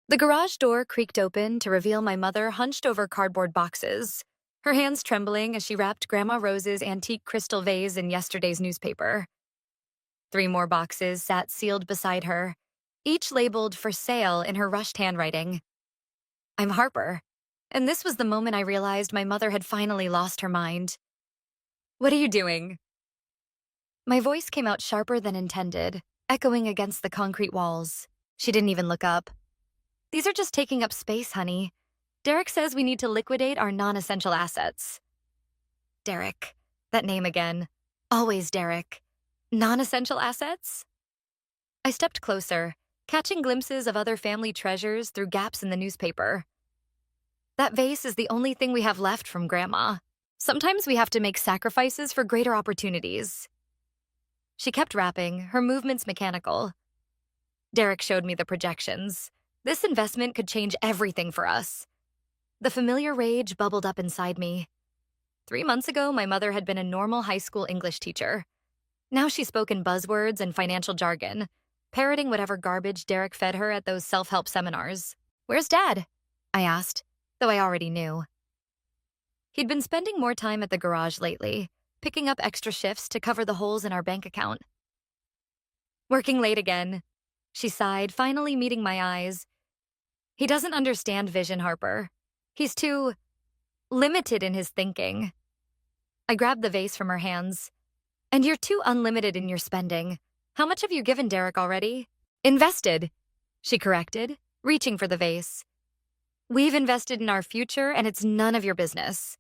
The garage door creaked open to reveal my mother hunched over cardboard boxes, her hands trembling as she wrapped Grandma Rose's antique crystal vase in yesterday's newspaper. Three more boxes sat sealed beside her, each labeled "for sale" in her rushed handwriting. I'm Harper, and this was the moment I realized my mother had finally lost her mind. "What are you doing?" My voice came out sharper than intended, echoing against the concrete walls. She didn't even look up. "These are just taking up space, honey. Derek says we need to liquidate our non-essential assets." Derek. That name again. Always Derek. Non-essential assets? I stepped closer, catching glimpses of other family treasures through gaps in the newspaper. "That vase is the only thing we have left from Grandma. Sometimes we have to make sacrifices for greater opportunities." She kept rapping, her movements mechanical. Derek showed me the projections. This investment could change everything for us. The familiar rage bubbled up inside me. 3 months ago, my mother had been a normal high school English teacher. Now she spoke in buzzwords and financial jargon, parroting whatever garbage Derek fed her at those self-help seminars. "Where's Dad?" I asked, though I already knew. He'd been spending more time at the garage lately, picking up extra shifts to cover the holes in our bank account. "Working late again," she sighed, finally meeting my eyes. "He doesn't understand vision, Harper. He's too limited in his thinking." I grabbed the vase from her hands. "And you're too unlimited in your spending. How much have you given Derek already?" "Invested," she corrected, reaching for the vase. "We've invested in our future, and it's none of your business."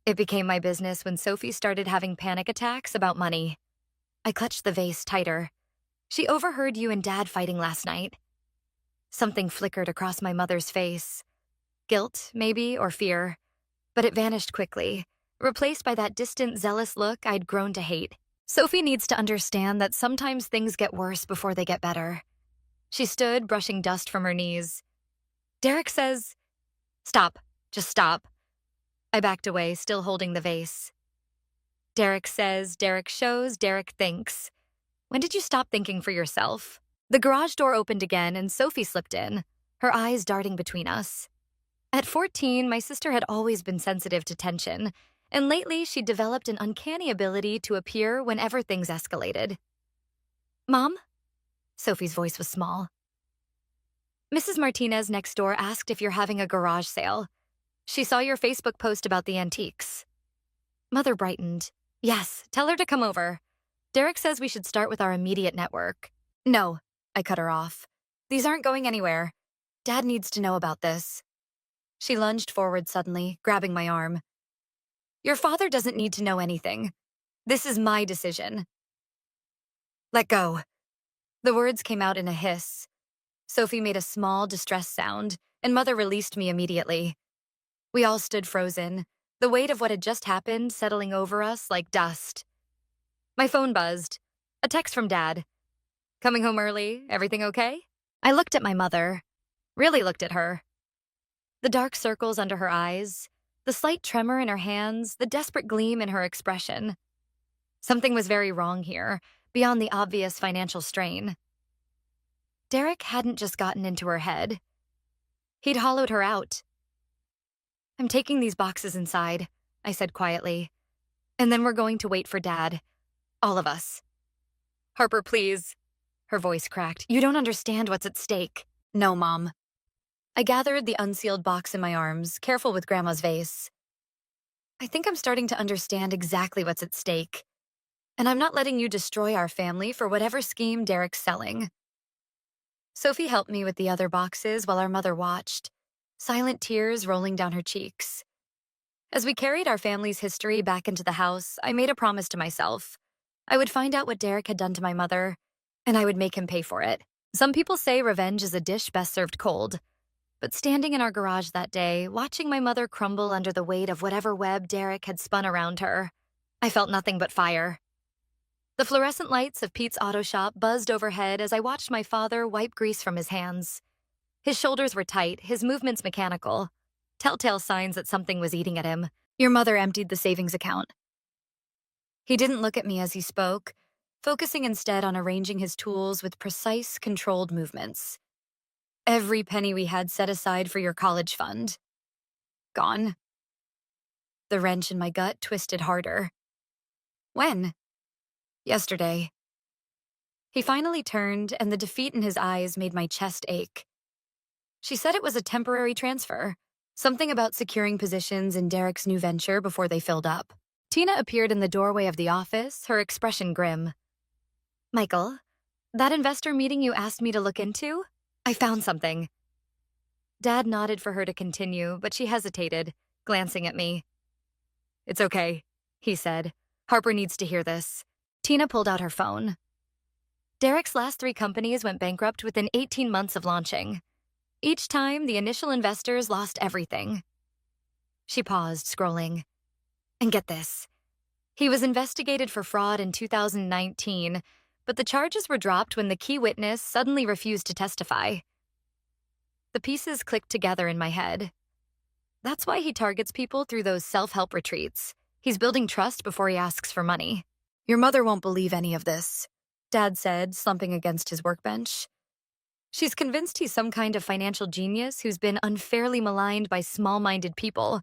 It became my business when Sophie started having panic attacks about money. I clutched the vase tighter. "She overheard you and Dad fighting last night." Something flickered across my mother's face. Guilt, maybe, or fear. But it vanished quickly, replaced by that distant, zealous look I'd grown to hate. "Sophie needs to understand that sometimes things get worse before they get better." She stood, brushing dust from her knees. "Derek says—" "Stop. Just stop." I backed away, still holding the vase. "Derek says, Derek shows, Derek thinks. When did you stop thinking for yourself?" The garage door opened again and Sophie slipped in, her eyes darting between us. At 14, my sister had always been sensitive to tension, and lately she'd developed an uncanny ability to appear whenever things escalated. "Mom?" Sophie's voice was small. "Mrs. Martinez next door asked if you're having a garage sale. She saw your Facebook post about the antiques." Mother brightened. "Yes, tell her to come over. Derek says we should start with our immediate network." "No," I cut her off. "These aren't going anywhere. Dad needs to know about this." She lunged forward suddenly, grabbing my arm. "Your father doesn't need to know anything. This is my decision." "Let go." The words came out in a hiss. Sophie made a small, distressed sound, and Mother released me immediately. We all stood frozen, the weight of what had just happened settling over us like dust. My phone buzzed. A text from Dad. "Coming home early? Everything okay?" I looked at my mother. Really looked at her. The dark circles under her eyes, the slight tremor in her hands, the desperate gleam in her expression. Something was very wrong here, beyond the obvious financial strain. Derek hadn't just gotten into her head. He'd hollowed her out. "I'm taking these boxes inside," I said quietly. "And then we're going to wait for Dad. All of us." "Harper, please." Her voice cracked. "You don't understand what's at stake." "No, Mom." I gathered the unsealed box in my arms, careful with Grandma's vase. "I think I'm starting to understand exactly what's at stake. And I'm not letting you destroy our family for whatever scheme Derek's selling." Sophie helped me with the other boxes while our mother watched, silent tears rolling down her cheeks. As we carried our family's history back into the house, I made a promise to myself. I would find out what Derek had done to my mother, and I would make him pay for it. Some people say revenge is a dish best served cold. But standing in our garage that day, watching my mother crumble under the weight of whatever web Derek had spun around her, I felt nothing but fire. The fluorescent lights of Pete's auto shop buzzed overhead as I watched my father wipe grease from his hands. His shoulders were tight, his movements mechanical. Telltale signs that something was eating at him. "Your mother emptied the savings account." He didn't look at me as he spoke, focusing instead on arranging his tools with precise, controlled movements. Every penny we had set aside for your college fund. Gone. The wrench in my gut twisted harder. When? Yesterday. He finally turned, and the defeat in his eyes made my chest ache. She said it was a temporary transfer, something about securing positions in Derek's new venture before they filled up. Tina appeared in the doorway of the office, her expression grim. Michael, that investor meeting you asked me to look into? I found something. Dad nodded for her to continue, but she hesitated, glancing at me. It's okay, he said. Harper needs to hear this. Tina pulled out her phone. Derek's last 3 companies went bankrupt within 18 months of launching. Each time, the initial investors lost everything. She paused, scrolling. And get this. He was investigated for fraud in 2019, but the charges were dropped when the key witness suddenly refused to testify. The pieces clicked together in my head. That's why he targets people through those self-help retreats. He's building trust before he asks for money. Your mother won't believe any of this, Dad said, slumping against his workbench. She's convinced he's some kind of financial genius who's been unfairly maligned by small-minded people.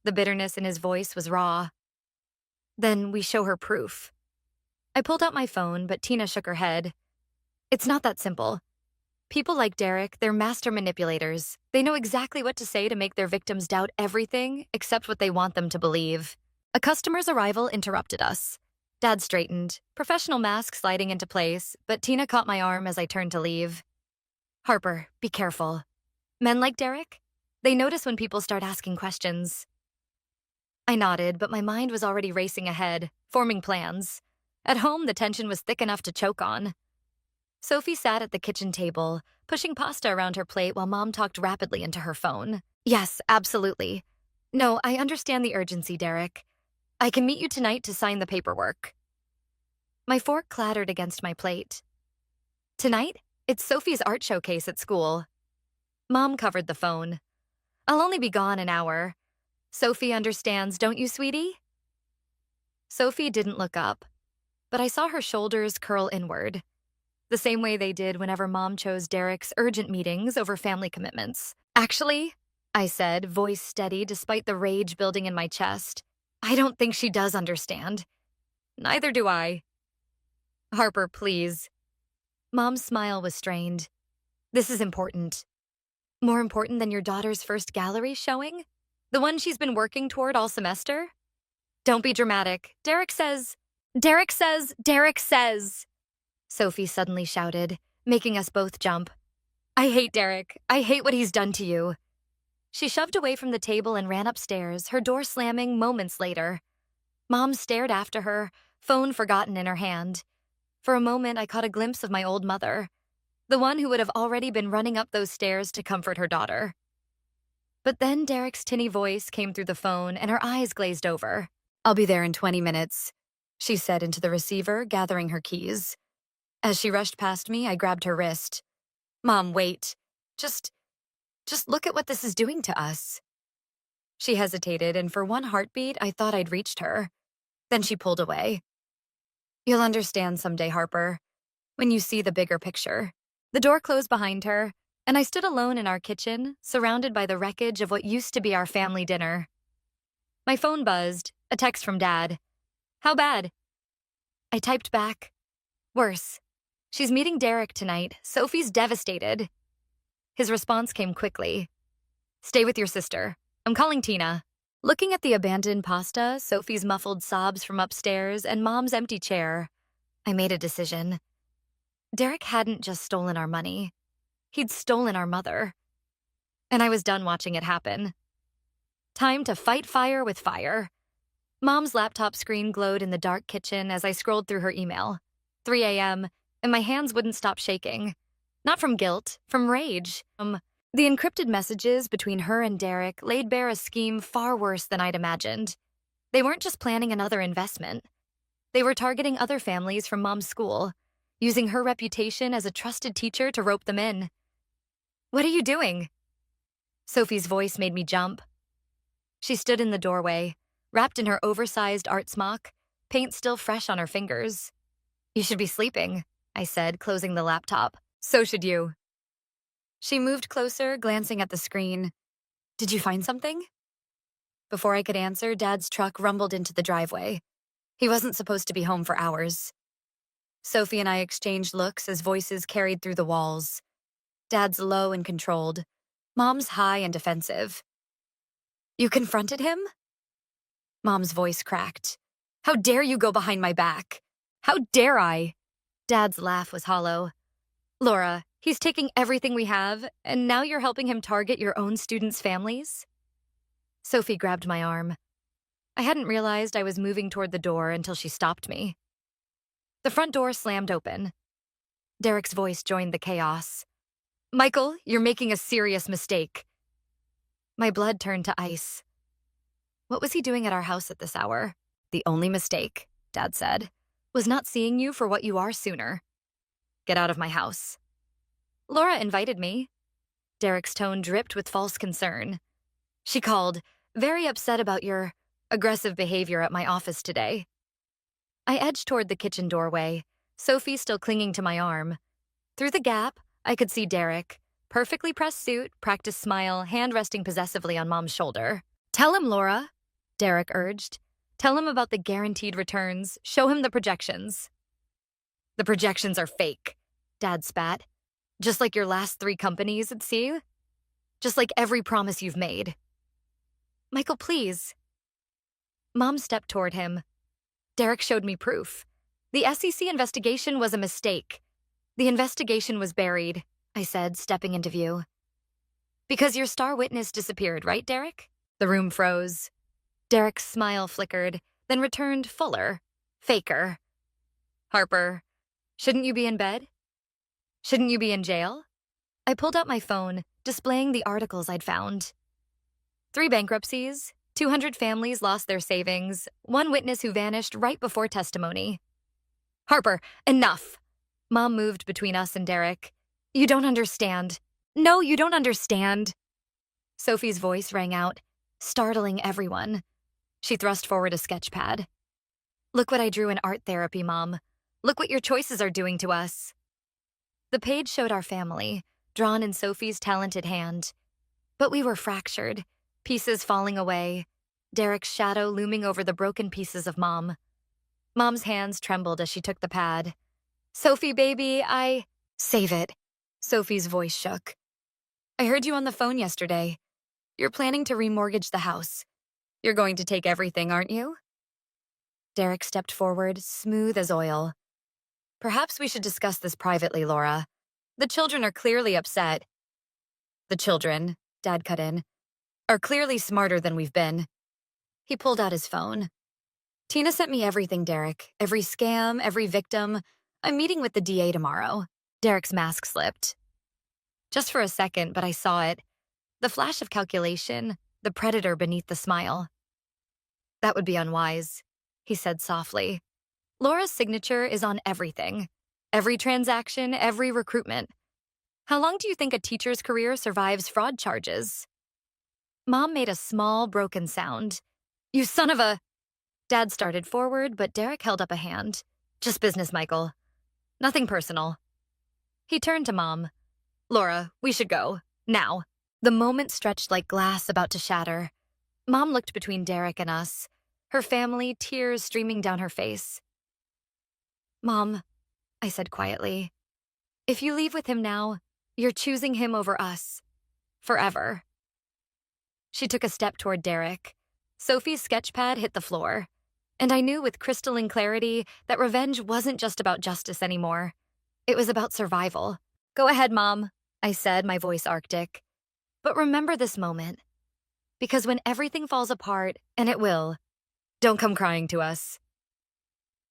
The bitterness in his voice was raw. Then we show her proof. I pulled out my phone, but Tina shook her head. It's not that simple. People like Derek, they're master manipulators. They know exactly what to say to make their victims doubt everything except what they want them to believe. A customer's arrival interrupted us. Dad straightened, professional mask sliding into place, but Tina caught my arm as I turned to leave. Harper, be careful. Men like Derek? They notice when people start asking questions. I nodded, but my mind was already racing ahead, forming plans. At home, the tension was thick enough to choke on. Sophie sat at the kitchen table, pushing pasta around her plate while Mom talked rapidly into her phone. Yes, absolutely. No, I understand the urgency, Derek. I can meet you tonight to sign the paperwork. My fork clattered against my plate. Tonight? It's Sophie's art showcase at school. Mom covered the phone. I'll only be gone an hour. Sophie understands, don't you, sweetie? Sophie didn't look up, but I saw her shoulders curl inward, the same way they did whenever Mom chose Derek's urgent meetings over family commitments. Actually, I said, voice steady despite the rage building in my chest, I don't think she does understand. Neither do I. Harper, please. Mom's smile was strained. This is important. More important than your daughter's first gallery showing? The one she's been working toward all semester? Don't be dramatic. Derek says, Sophie suddenly shouted, making us both jump. I hate Derek. I hate what he's done to you. She shoved away from the table and ran upstairs, her door slamming moments later. Mom stared after her, phone forgotten in her hand. For a moment, I caught a glimpse of my old mother, the one who would have already been running up those stairs to comfort her daughter. But then Derek's tinny voice came through the phone and her eyes glazed over. I'll be there in 20 minutes, she said into the receiver, gathering her keys. As she rushed past me, I grabbed her wrist. Mom, wait. Just look at what this is doing to us. She hesitated, and for one heartbeat, I thought I'd reached her. Then she pulled away. You'll understand someday, Harper, when you see the bigger picture. The door closed behind her, and I stood alone in our kitchen, surrounded by the wreckage of what used to be our family dinner. My phone buzzed, a text from Dad. How bad? I typed back. Worse. She's meeting Derek tonight. Sophie's devastated. His response came quickly. Stay with your sister. I'm calling Tina. Looking at the abandoned pasta, Sophie's muffled sobs from upstairs, and Mom's empty chair, I made a decision. Derek hadn't just stolen our money. He'd stolen our mother. And I was done watching it happen. Time to fight fire with fire. Mom's laptop screen glowed in the dark kitchen as I scrolled through her email. 3 a.m., and my hands wouldn't stop shaking. Not from guilt, from rage. The encrypted messages between her and Derek laid bare a scheme far worse than I'd imagined. They weren't just planning another investment. They were targeting other families from Mom's school, using her reputation as a trusted teacher to rope them in. What are you doing? Sophie's voice made me jump. She stood in the doorway, wrapped in her oversized art smock, paint still fresh on her fingers. You should be sleeping, I said, closing the laptop. So should you. She moved closer, glancing at the screen. Did you find something? Before I could answer, Dad's truck rumbled into the driveway. He wasn't supposed to be home for hours. Sophie and I exchanged looks as voices carried through the walls. Dad's low and controlled. Mom's high and defensive. You confronted him? Mom's voice cracked. How dare you go behind my back? How dare I? Dad's laugh was hollow. Laura, he's taking everything we have, and now you're helping him target your own students' families? Sophie grabbed my arm. I hadn't realized I was moving toward the door until she stopped me. The front door slammed open. Derek's voice joined the chaos. Michael, you're making a serious mistake. My blood turned to ice. What was he doing at our house at this hour? The only mistake, Dad said, was not seeing you for what you are sooner. Get out of my house. Laura invited me. Derek's tone dripped with false concern. She called, very upset about your aggressive behavior at my office today. I edged toward the kitchen doorway, Sophie still clinging to my arm. Through the gap, I could see Derek, perfectly pressed suit, practiced smile, hand resting possessively on Mom's shoulder. Tell him, Laura, Derek urged. Tell him about the guaranteed returns. Show him the projections. The projections are fake, Dad spat. Just like your last 3 companies at sea. Just like every promise you've made. Michael, please. Mom stepped toward him. Derek showed me proof. The SEC investigation was a mistake. The investigation was buried, I said, stepping into view. Because your star witness disappeared, right, Derek? The room froze. Derek's smile flickered, then returned fuller, faker. Harper, shouldn't you be in bed? Shouldn't you be in jail? I pulled out my phone, displaying the articles I'd found. 3 bankruptcies, 200 families lost their savings, 1 witness who vanished right before testimony. Harper, enough! Mom moved between us and Derek. You don't understand. No, you don't understand. Sophie's voice rang out, startling everyone. She thrust forward a sketch pad. Look what I drew in art therapy, Mom. Look what your choices are doing to us. The page showed our family, drawn in Sophie's talented hand. But we were fractured, pieces falling away, Derek's shadow looming over the broken pieces of Mom. Mom's hands trembled as she took the pad. Sophie, baby, Save it. Sophie's voice shook. I heard you on the phone yesterday. You're planning to remortgage the house. You're going to take everything, aren't you? Derek stepped forward, smooth as oil. Perhaps we should discuss this privately, Laura. The children are clearly upset. The children, Dad cut in, are clearly smarter than we've been. He pulled out his phone. Tina sent me everything, Derek. Every scam, every victim. I'm meeting with the DA tomorrow. Derek's mask slipped. Just for a second, but I saw it. The flash of calculation, the predator beneath the smile. That would be unwise, he said softly. Laura's signature is on everything. Every transaction, every recruitment. How long do you think a teacher's career survives fraud charges? Mom made a small, broken sound. You son of a... Dad started forward, but Derek held up a hand. Just business, Michael. Nothing personal. He turned to Mom. Laura, we should go. Now. The moment stretched like glass about to shatter. Mom looked between Derek and us, her family, tears streaming down her face. Mom, I said quietly, if you leave with him now, you're choosing him over us. Forever. She took a step toward Derek. Sophie's sketchpad hit the floor. And I knew with crystalline clarity that revenge wasn't just about justice anymore. It was about survival. Go ahead, Mom, I said, my voice arctic. But remember this moment. Because when everything falls apart, and it will, don't come crying to us.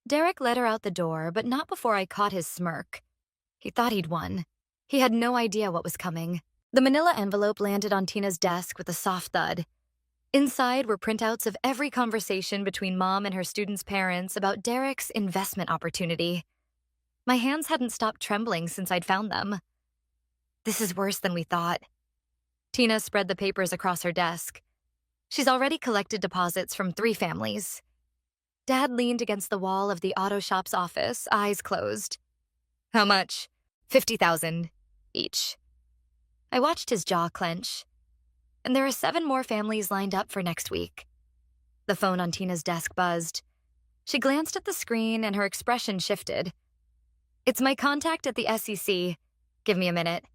Derek led her out the door, but not before I caught his smirk. He thought he'd won. He had no idea what was coming. The manila envelope landed on Tina's desk with a soft thud. Inside were printouts of every conversation between Mom and her students' parents about Derek's investment opportunity. My hands hadn't stopped trembling since I'd found them. This is worse than we thought. Tina spread the papers across her desk. She's already collected deposits from 3 families. Dad leaned against the wall of the auto shop's office, eyes closed. How much? $50,000 each. I watched his jaw clench. And there are 7 more families lined up for next week. The phone on Tina's desk buzzed. She glanced at the screen and her expression shifted. It's my contact at the SEC. Give me a minute.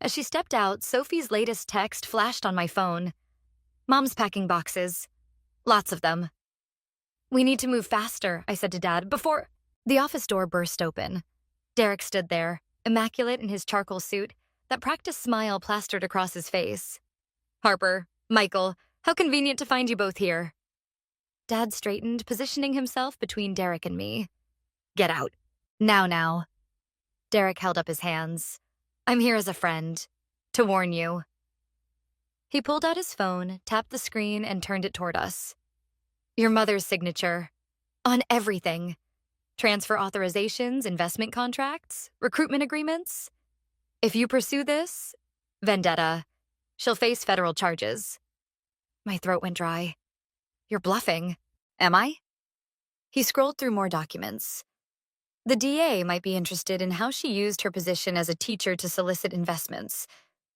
As she stepped out, Sophie's latest text flashed on my phone. Mom's packing boxes. Lots of them. We need to move faster, I said to Dad, before... The office door burst open. Derek stood there, immaculate in his charcoal suit, that practiced smile plastered across his face. Harper, Michael, how convenient to find you both here. Dad straightened, positioning himself between Derek and me. Get out. Now. Derek held up his hands. I'm here as a friend. To warn you. He pulled out his phone, tapped the screen, and turned it toward us. Your mother's signature. On everything. Transfer authorizations, investment contracts, recruitment agreements. If you pursue this, vendetta, she'll face federal charges. My throat went dry. You're bluffing. Am I? He scrolled through more documents. The DA might be interested in how she used her position as a teacher to solicit investments.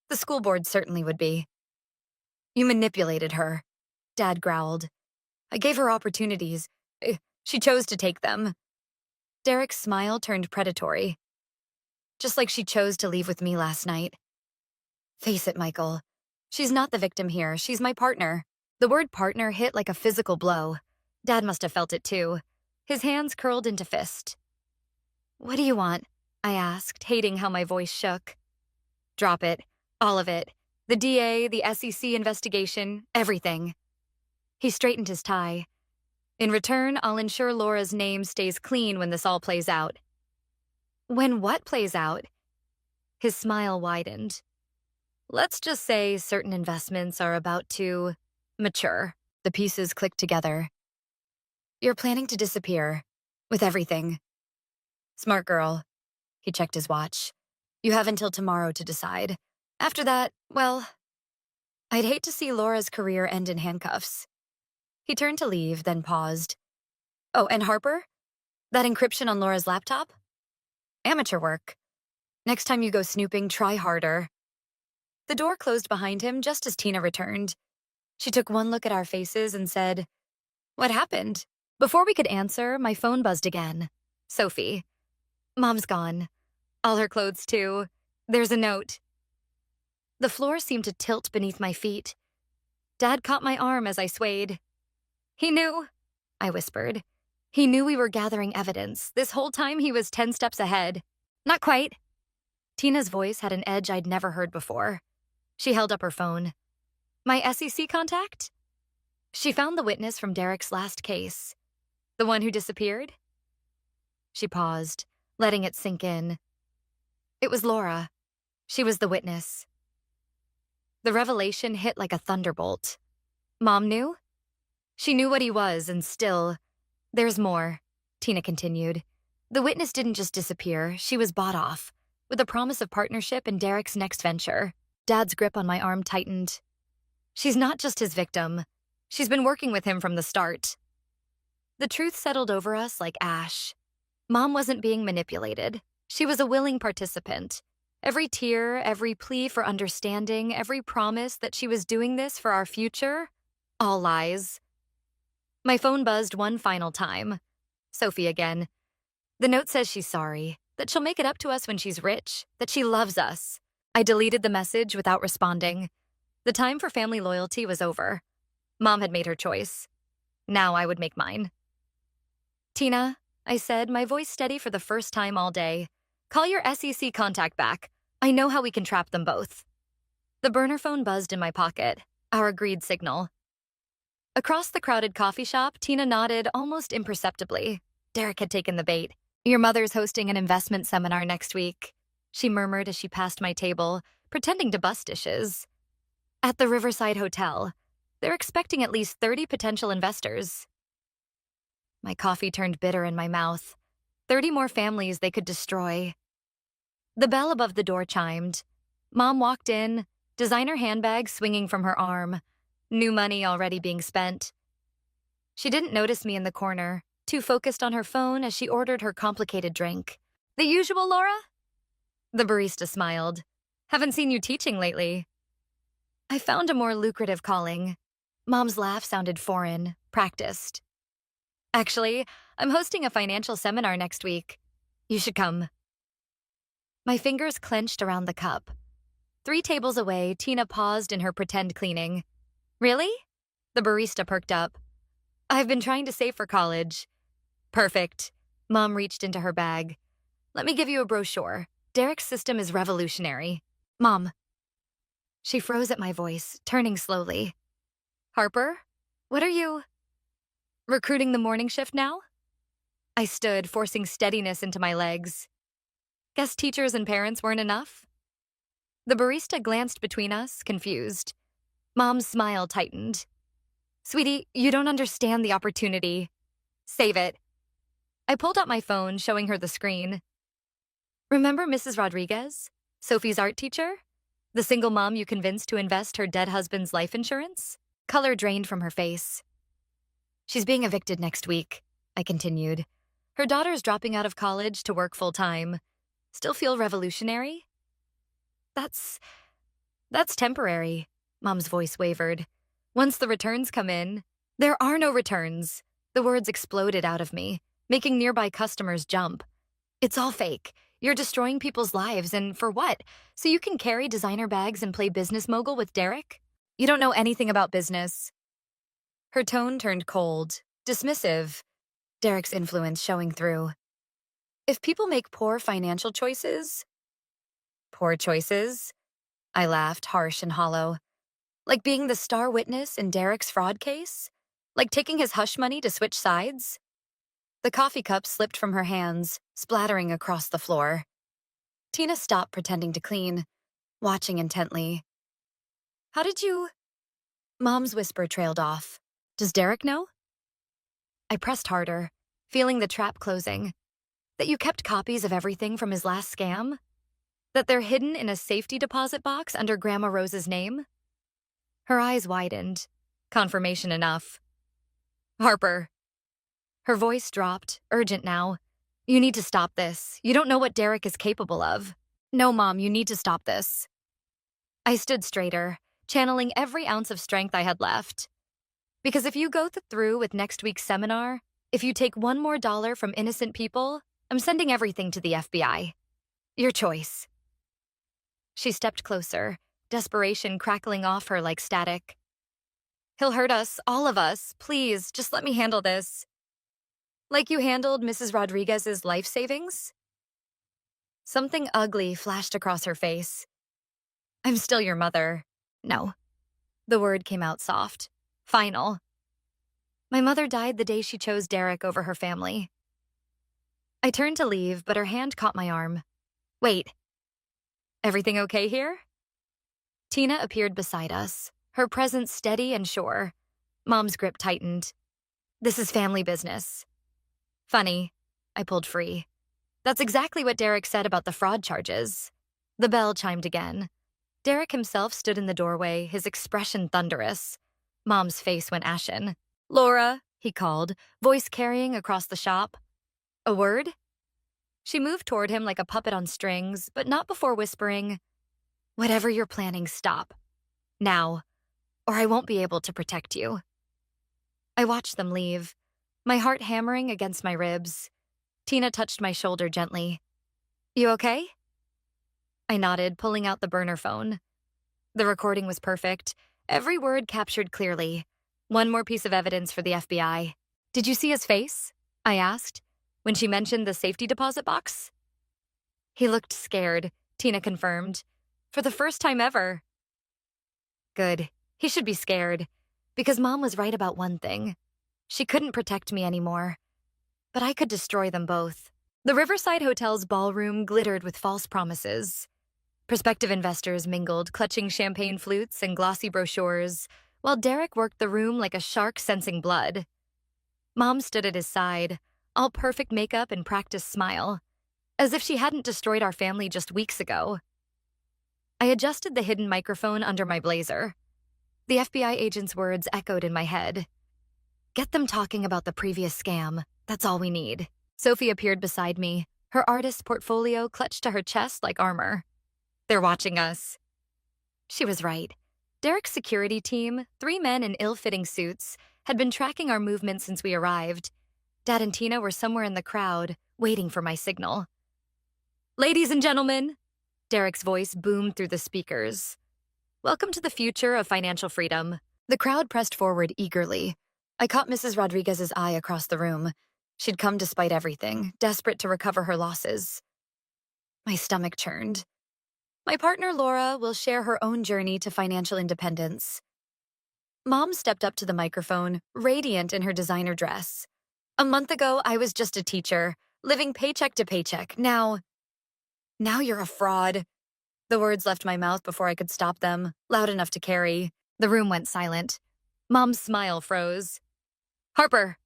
The school board certainly would be. You manipulated her, Dad growled. I gave her opportunities. She chose to take them. Derek's smile turned predatory. Just like she chose to leave with me last night. Face it, Michael. She's not the victim here. She's my partner. The word partner hit like a physical blow. Dad must have felt it too. His hands curled into fist. What do you want? I asked, hating how my voice shook. Drop it. All of it. The DA, the SEC investigation, everything. He straightened his tie. In return, I'll ensure Laura's name stays clean when this all plays out. When what plays out? His smile widened. Let's just say certain investments are about to mature. The pieces clicked together. You're planning to disappear. With everything. Smart girl. He checked his watch. You have until tomorrow to decide. After that, well, I'd hate to see Laura's career end in handcuffs. He turned to leave, then paused. Oh, and Harper? That encryption on Laura's laptop? Amateur work. Next time you go snooping, try harder. The door closed behind him just as Tina returned. She took one look at our faces and said, What happened? Before we could answer, my phone buzzed again. Sophie. Mom's gone. All her clothes, too. There's a note. The floor seemed to tilt beneath my feet. Dad caught my arm as I swayed. He knew, I whispered. He knew we were gathering evidence. This whole time he was 10 steps ahead. Not quite. Tina's voice had an edge I'd never heard before. She held up her phone. My SEC contact? She found the witness from Derek's last case. The one who disappeared? She paused, letting it sink in. It was Laura. She was the witness. The revelation hit like a thunderbolt. Mom knew? She knew what he was, and still... There's more, Tina continued. The witness didn't just disappear, she was bought off, with a promise of partnership in Derek's next venture. Dad's grip on my arm tightened. She's not just his victim. She's been working with him from the start. The truth settled over us like ash. Mom wasn't being manipulated. She was a willing participant. Every tear, every plea for understanding, every promise that she was doing this for our future, all lies. My phone buzzed one final time. Sophie again. The note says she's sorry, that she'll make it up to us when she's rich, that she loves us. I deleted the message without responding. The time for family loyalty was over. Mom had made her choice. Now I would make mine. Tina, I said, my voice steady for the first time all day. Call your SEC contact back. I know how we can trap them both. The burner phone buzzed in my pocket, our agreed signal. Across the crowded coffee shop, Tina nodded almost imperceptibly. Derek had taken the bait. Your mother's hosting an investment seminar next week, she murmured as she passed my table, pretending to bust dishes. At the Riverside Hotel. They're expecting at least 30 potential investors. My coffee turned bitter in my mouth. 30 more families they could destroy. The bell above the door chimed. Mom walked in, designer handbag swinging from her arm. New money already being spent. She didn't notice me in the corner, too focused on her phone as she ordered her complicated drink. The usual, Laura? The barista smiled. Haven't seen you teaching lately. I found a more lucrative calling. Mom's laugh sounded foreign, practiced. Actually, I'm hosting a financial seminar next week. You should come. My fingers clenched around the cup. 3 tables away, Tina paused in her pretend cleaning. Really? The barista perked up. I've been trying to save for college. Perfect. Mom reached into her bag. Let me give you a brochure. Derek's system is revolutionary. Mom. She froze at my voice, turning slowly. Harper, what are you? Recruiting the morning shift now? I stood, forcing steadiness into my legs. Guess teachers and parents weren't enough? The barista glanced between us, confused. Mom's smile tightened. Sweetie, you don't understand the opportunity. Save it. I pulled out my phone, showing her the screen. Remember Mrs. Rodriguez, Sophie's art teacher? The single mom you convinced to invest her dead husband's life insurance? Color drained from her face. She's being evicted next week, I continued. Her daughter's dropping out of college to work full-time. Still feel revolutionary? That's temporary, Mom's voice wavered. Once the returns come in, there are no returns. The words exploded out of me, making nearby customers jump. It's all fake. You're destroying people's lives, and for what? So you can carry designer bags and play business mogul with Derek? You don't know anything about business. Her tone turned cold, dismissive, Derek's influence showing through. If people make poor financial choices... Poor choices? I laughed, harsh and hollow. Like being the star witness in Derek's fraud case? Like taking his hush money to switch sides? The coffee cup slipped from her hands, splattering across the floor. Tina stopped pretending to clean, watching intently. How did you... Mom's whisper trailed off. Does Derek know? I pressed harder, feeling the trap closing. That you kept copies of everything from his last scam? That they're hidden in a safety deposit box under Grandma Rose's name? Her eyes widened. Confirmation enough. Harper. Her voice dropped, urgent now. You need to stop this. You don't know what Derek is capable of. No, Mom, you need to stop this. I stood straighter, channeling every ounce of strength I had left. Because if you go through with next week's seminar, if you take one more dollar from innocent people, I'm sending everything to the FBI. Your choice. She stepped closer, desperation crackling off her like static. He'll hurt us, all of us. Please, just let me handle this. Like you handled Mrs. Rodriguez's life savings? Something ugly flashed across her face. I'm still your mother. No. The word came out soft. Final. My mother died the day she chose Derek over her family. I turned to leave, but her hand caught my arm. Wait. Everything okay here? Tina appeared beside us, her presence steady and sure. Mom's grip tightened. This is family business. Funny. I pulled free. That's exactly what Derek said about the fraud charges. The bell chimed again. Derek himself stood in the doorway, his expression thunderous. Mom's face went ashen. Laura, he called, voice carrying across the shop. A word? She moved toward him like a puppet on strings, but not before whispering, Whatever you're planning, stop. Now, or I won't be able to protect you. I watched them leave, my heart hammering against my ribs. Tina touched my shoulder gently. You okay? I nodded, pulling out the burner phone. The recording was perfect, every word captured clearly. One more piece of evidence for the FBI. Did you see his face? I asked, when she mentioned the safety deposit box. He looked scared, Tina confirmed. For the first time ever. Good. He should be scared. Because Mom was right about one thing. She couldn't protect me anymore. But I could destroy them both. The Riverside Hotel's ballroom glittered with false promises. Prospective investors mingled, clutching champagne flutes and glossy brochures, while Derek worked the room like a shark sensing blood. Mom stood at his side, all perfect makeup and practiced smile, as if she hadn't destroyed our family just weeks ago. I adjusted the hidden microphone under my blazer. The FBI agent's words echoed in my head. Get them talking about the previous scam. That's all we need. Sophie appeared beside me, her artist's portfolio clutched to her chest like armor. They're watching us. She was right. Derek's security team, 3 men in ill-fitting suits, had been tracking our movements since we arrived. Dad and Tina were somewhere in the crowd, waiting for my signal. Ladies and gentlemen, Derek's voice boomed through the speakers. Welcome to the future of financial freedom. The crowd pressed forward eagerly. I caught Mrs. Rodriguez's eye across the room. She'd come despite everything, desperate to recover her losses. My stomach churned. My partner, Laura, will share her own journey to financial independence. Mom stepped up to the microphone, radiant in her designer dress. A month ago, I was just a teacher, living paycheck to paycheck. Now you're a fraud. The words left my mouth before I could stop them, loud enough to carry. The room went silent. Mom's smile froze. Harper!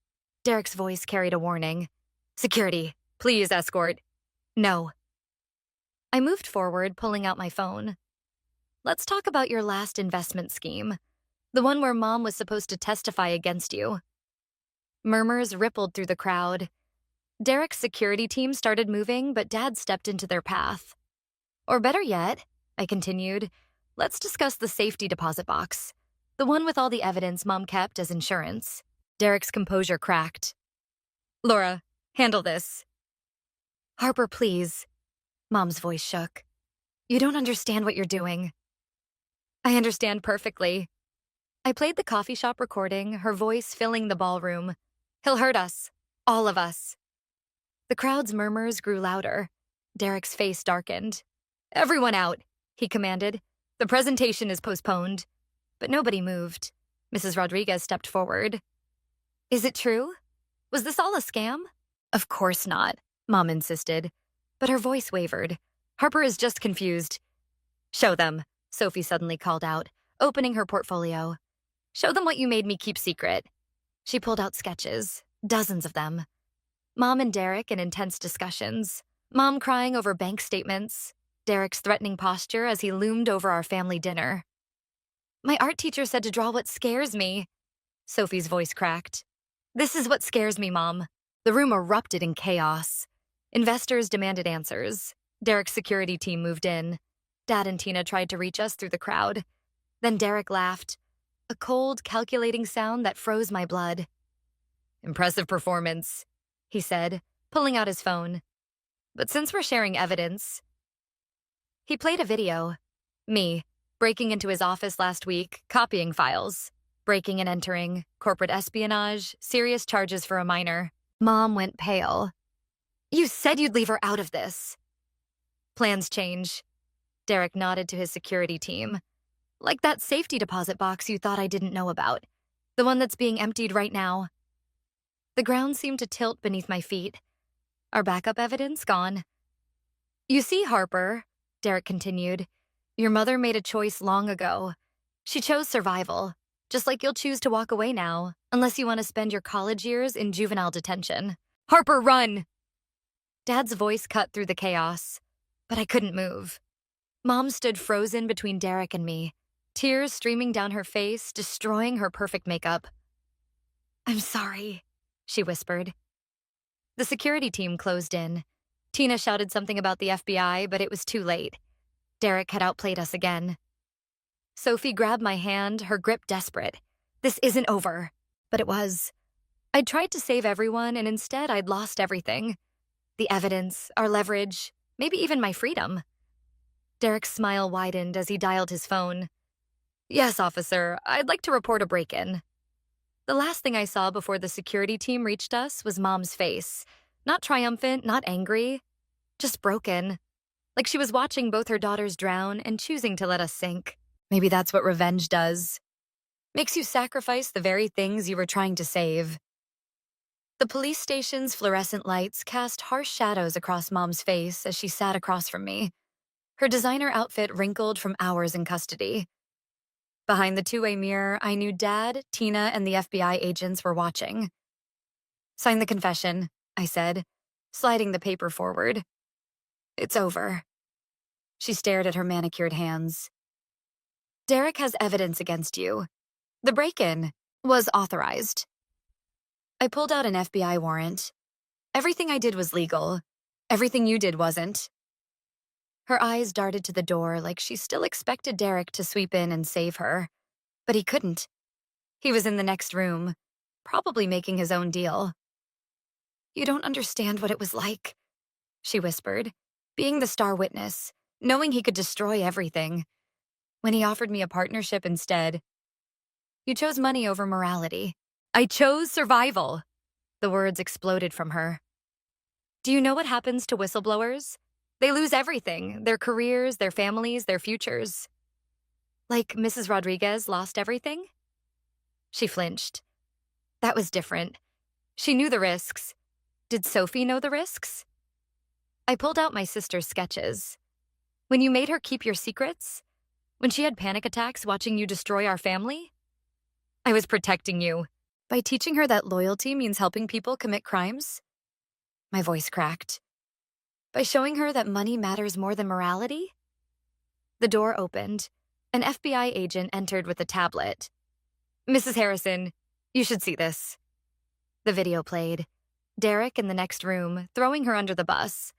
Derek's voice carried a warning. Security, please escort. No. I moved forward, pulling out my phone. Let's talk about your last investment scheme. The one where Mom was supposed to testify against you. Murmurs rippled through the crowd. Derek's security team started moving, but Dad stepped into their path. Or better yet, I continued, let's discuss the safety deposit box. The one with all the evidence Mom kept as insurance. Derek's composure cracked. Laura, handle this. Harper, please. Mom's voice shook. You don't understand what you're doing. I understand perfectly. I played the coffee shop recording, her voice filling the ballroom. He'll hurt us. All of us. The crowd's murmurs grew louder. Derek's face darkened. Everyone out, he commanded. The presentation is postponed. But nobody moved. Mrs. Rodriguez stepped forward. Is it true? Was this all a scam? Of course not, Mom insisted. But her voice wavered. Harper is just confused. Show them, Sophie suddenly called out, opening her portfolio. Show them what you made me keep secret. She pulled out sketches, dozens of them. Mom and Derek in intense discussions. Mom crying over bank statements. Derek's threatening posture as he loomed over our family dinner. My art teacher said to draw what scares me. Sophie's voice cracked. This is what scares me, Mom. The room erupted in chaos. Investors demanded answers. Derek's security team moved in. Dad and Tina tried to reach us through the crowd. Then Derek laughed. A cold, calculating sound that froze my blood. Impressive performance, he said, pulling out his phone. But since we're sharing evidence... He played a video. Me, breaking into his office last week, copying files. Breaking and entering, corporate espionage, serious charges for a minor. Mom went pale. You said you'd leave her out of this. Plans change. Derek nodded to his security team. Like that safety deposit box you thought I didn't know about. The one that's being emptied right now. The ground seemed to tilt beneath my feet. Our backup evidence gone. You see, Harper, Derek continued, your mother made a choice long ago. She chose survival, just like you'll choose to walk away now, unless you want to spend your college years in juvenile detention. Harper, run! Dad's voice cut through the chaos, but I couldn't move. Mom stood frozen between Derek and me, tears streaming down her face, destroying her perfect makeup. I'm sorry, she whispered. The security team closed in. Tina shouted something about the FBI, but it was too late. Derek had outplayed us again. Sophie grabbed my hand, her grip desperate. This isn't over. But it was. I'd tried to save everyone, and instead I'd lost everything. The evidence, our leverage, maybe even my freedom. Derek's smile widened as he dialed his phone. Yes, officer, I'd like to report a break-in. The last thing I saw before the security team reached us was Mom's face. Not triumphant, not angry, just broken. Like she was watching both her daughters drown and choosing to let us sink. Maybe that's what revenge does. Makes you sacrifice the very things you were trying to save. The police station's fluorescent lights cast harsh shadows across Mom's face as she sat across from me. Her designer outfit wrinkled from hours in custody. Behind the two-way mirror, I knew Dad, Tina, and the FBI agents were watching. Sign the confession, I said, sliding the paper forward. It's over. She stared at her manicured hands. Derek has evidence against you. The break-in was authorized. I pulled out an FBI warrant. Everything I did was legal. Everything you did wasn't. Her eyes darted to the door like she still expected Derek to sweep in and save her. But he couldn't. He was in the next room, probably making his own deal. "You don't understand what it was like," she whispered, being the star witness, knowing he could destroy everything. "When he offered me a partnership instead, you chose money over morality." "I chose survival." The words exploded from her. "Do you know what happens to whistleblowers? They lose everything, their careers, their families, their futures. Like Mrs. Rodriguez lost everything?" She flinched. That was different. She knew the risks. Did Sophie know the risks? I pulled out my sister's sketches. "When you made her keep your secrets? When she had panic attacks watching you destroy our family? I was protecting you. By teaching her that loyalty means helping people commit crimes?" My voice cracked. "By showing her that money matters more than morality?" The door opened. An FBI agent entered with a tablet. "Mrs. Harrison, you should see this." The video played. Derek in the next room, throwing her under the bus.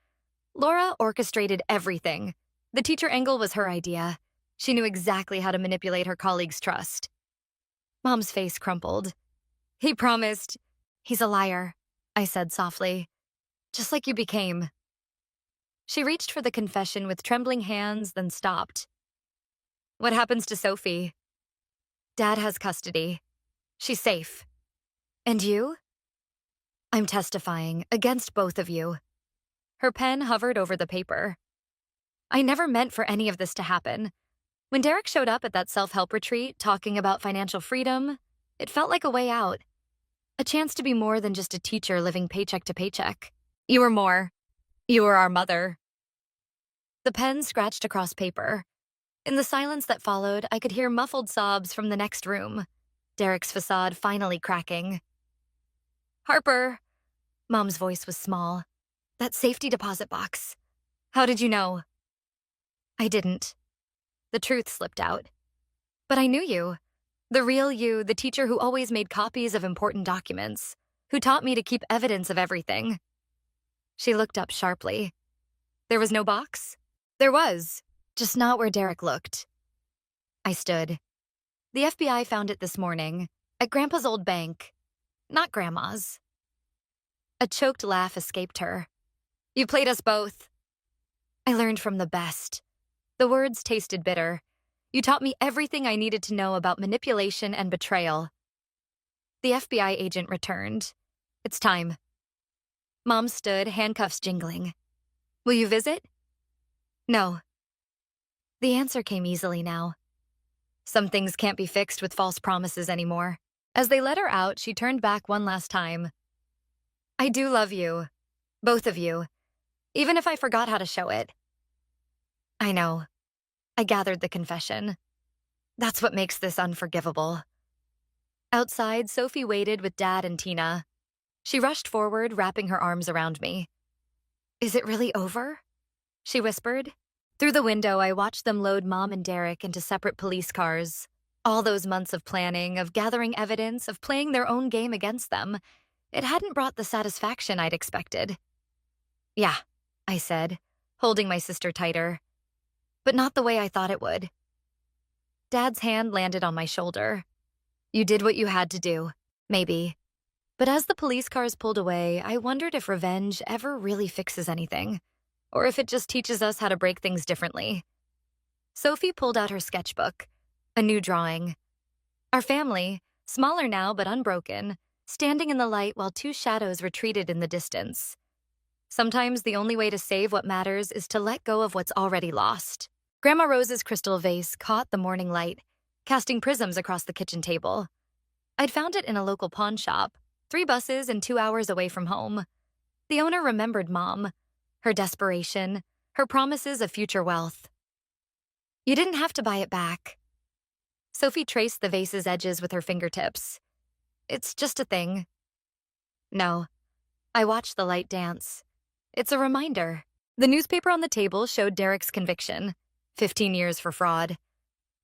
Laura orchestrated everything. The teacher angle was her idea. She knew exactly how to manipulate her colleagues' trust. Mom's face crumpled. "He promised." "He's a liar," I said softly. "Just like you became." She reached for the confession with trembling hands, then stopped. "What happens to Sophie?" "Dad has custody. She's safe." "And you?" "I'm testifying against both of you." Her pen hovered over the paper. "I never meant for any of this to happen. When Derek showed up at that self-help retreat talking about financial freedom, it felt like a way out. A chance to be more than just a teacher living paycheck to paycheck. You were more. You were our mother." The pen scratched across paper. In the silence that followed, I could hear muffled sobs from the next room, Derek's facade finally cracking. "Harper," Mom's voice was small. "That safety deposit box. How did you know?" I didn't. The truth slipped out. "But I knew you. The real you, the teacher who always made copies of important documents, who taught me to keep evidence of everything." She looked up sharply. "There was no box?" "There was, just not where Derek looked." I stood. "The FBI found it this morning, at Grandpa's old bank. Not Grandma's." A choked laugh escaped her. "You played us both." "I learned from the best." The words tasted bitter. "You taught me everything I needed to know about manipulation and betrayal." The FBI agent returned. "It's time." Mom stood, handcuffs jingling. "Will you visit?" "No." The answer came easily now. Some things can't be fixed with false promises anymore. As they let her out, she turned back one last time. "I do love you. Both of you. Even if I forgot how to show it." "I know." I gathered the confession. "That's what makes this unforgivable." Outside, Sophie waited with Dad and Tina. She rushed forward, wrapping her arms around me. "Is it really over?" she whispered. Through the window, I watched them load Mom and Derek into separate police cars. All those months of planning, of gathering evidence, of playing their own game against them, it hadn't brought the satisfaction I'd expected. "Yeah," I said, holding my sister tighter. "But not the way I thought it would." Dad's hand landed on my shoulder. "You did what you had to do, maybe." But as the police cars pulled away, I wondered if revenge ever really fixes anything, or if it just teaches us how to break things differently. Sophie pulled out her sketchbook, a new drawing. Our family, smaller now but unbroken, standing in the light while two shadows retreated in the distance. Sometimes the only way to save what matters is to let go of what's already lost. Grandma Rose's crystal vase caught the morning light, casting prisms across the kitchen table. I'd found it in a local pawn shop, 3 buses and 2 hours away from home. The owner remembered Mom, her desperation, her promises of future wealth. "You didn't have to buy it back." Sophie traced the vase's edges with her fingertips. "It's just a thing." "No." I watched the light dance. "It's a reminder." The newspaper on the table showed Derek's conviction, 15 years for fraud.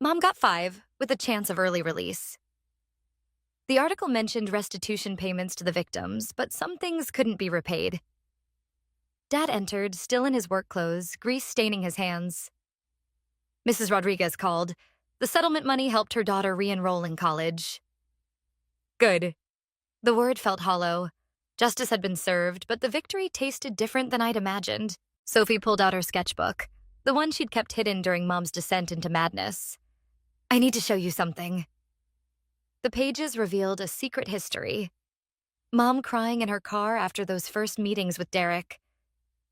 Mom got 5, with a chance of early release. The article mentioned restitution payments to the victims, but some things couldn't be repaid. Dad entered, still in his work clothes, grease staining his hands. Mrs. Rodriguez called. The settlement money helped her daughter re-enroll in college. Good. The word felt hollow. Justice had been served, but the victory tasted different than I'd imagined. Sophie pulled out her sketchbook, the one she'd kept hidden during Mom's descent into madness. I need to show you something. The pages revealed a secret history. Mom crying in her car after those first meetings with Derek.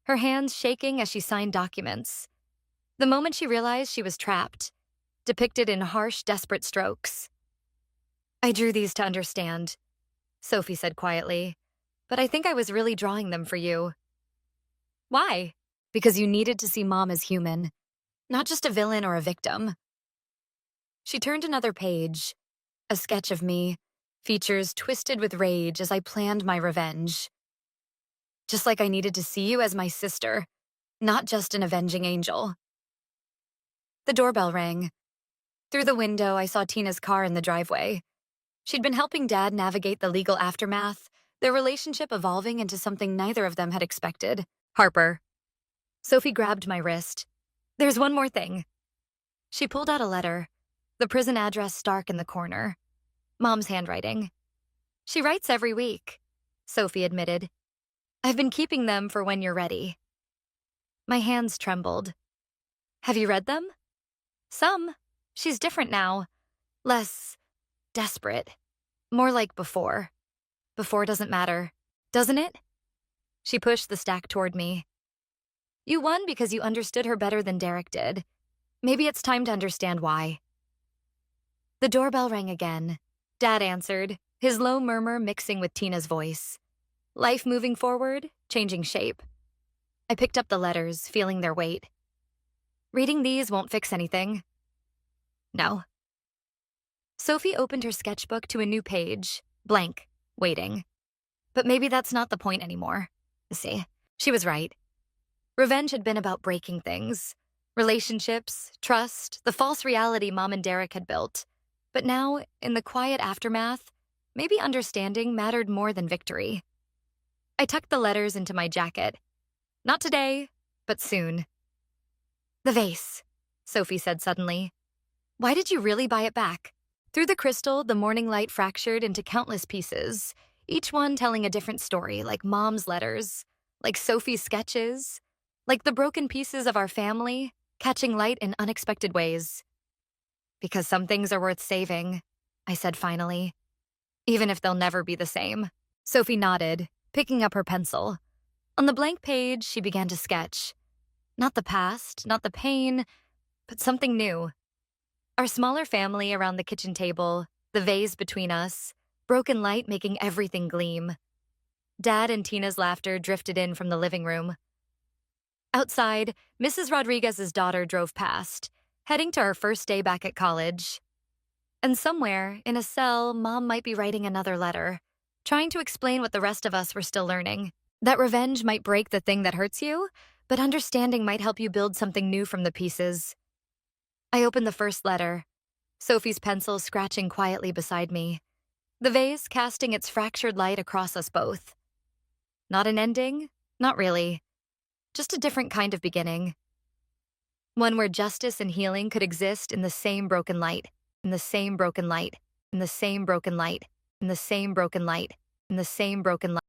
Her hands shaking as she signed documents. The moment she realized she was trapped, depicted in harsh, desperate strokes. I drew these to understand, Sophie said quietly, but I think I was really drawing them for you. Why? Because you needed to see Mom as human, not just a villain or a victim. She turned another page, a sketch of me, features twisted with rage as I planned my revenge. Just like I needed to see you as my sister, not just an avenging angel. The doorbell rang. Through the window, I saw Tina's car in the driveway. She'd been helping Dad navigate the legal aftermath, their relationship evolving into something neither of them had expected. Harper. Sophie grabbed my wrist. There's one more thing. She pulled out a letter, the prison address stark in the corner. Mom's handwriting. She writes every week, Sophie admitted. I've been keeping them for when you're ready. My hands trembled. Have you read them? Some. She's different now. Less desperate. More like before. Before doesn't matter, doesn't it? She pushed the stack toward me. You won because you understood her better than Derek did. Maybe it's time to understand why. The doorbell rang again. Dad answered, his low murmur mixing with Tina's voice. Life moving forward, changing shape. I picked up the letters, feeling their weight. Reading these won't fix anything. No. Sophie opened her sketchbook to a new page, blank, waiting. But maybe that's not the point anymore. See, she was right. Revenge had been about breaking things. Relationships, trust, the false reality Mom and Derek had built. But now, in the quiet aftermath, maybe understanding mattered more than victory. I tucked the letters into my jacket. Not today, but soon. The vase, Sophie said suddenly. Why did you really buy it back? Through the crystal, the morning light fractured into countless pieces, each one telling a different story, like Mom's letters, like Sophie's sketches, like the broken pieces of our family, catching light in unexpected ways. Because some things are worth saving, I said finally, even if they'll never be the same. Sophie nodded, picking up her pencil. On the blank page, she began to sketch. Not the past, not the pain, but something new. Our smaller family around the kitchen table, the vase between us, broken light making everything gleam. Dad and Tina's laughter drifted in from the living room. Outside, Mrs. Rodriguez's daughter drove past, heading to her first day back at college. And somewhere, in a cell, Mom might be writing another letter, trying to explain what the rest of us were still learning. That revenge might break the thing that hurts you, but understanding might help you build something new from the pieces. I opened the first letter, Sophie's pencil scratching quietly beside me, the vase casting its fractured light across us both. Not an ending, not really. Just a different kind of beginning. One where justice and healing could exist in the same broken light, in the same broken light, in the same broken light, in the same broken light, in the same broken light.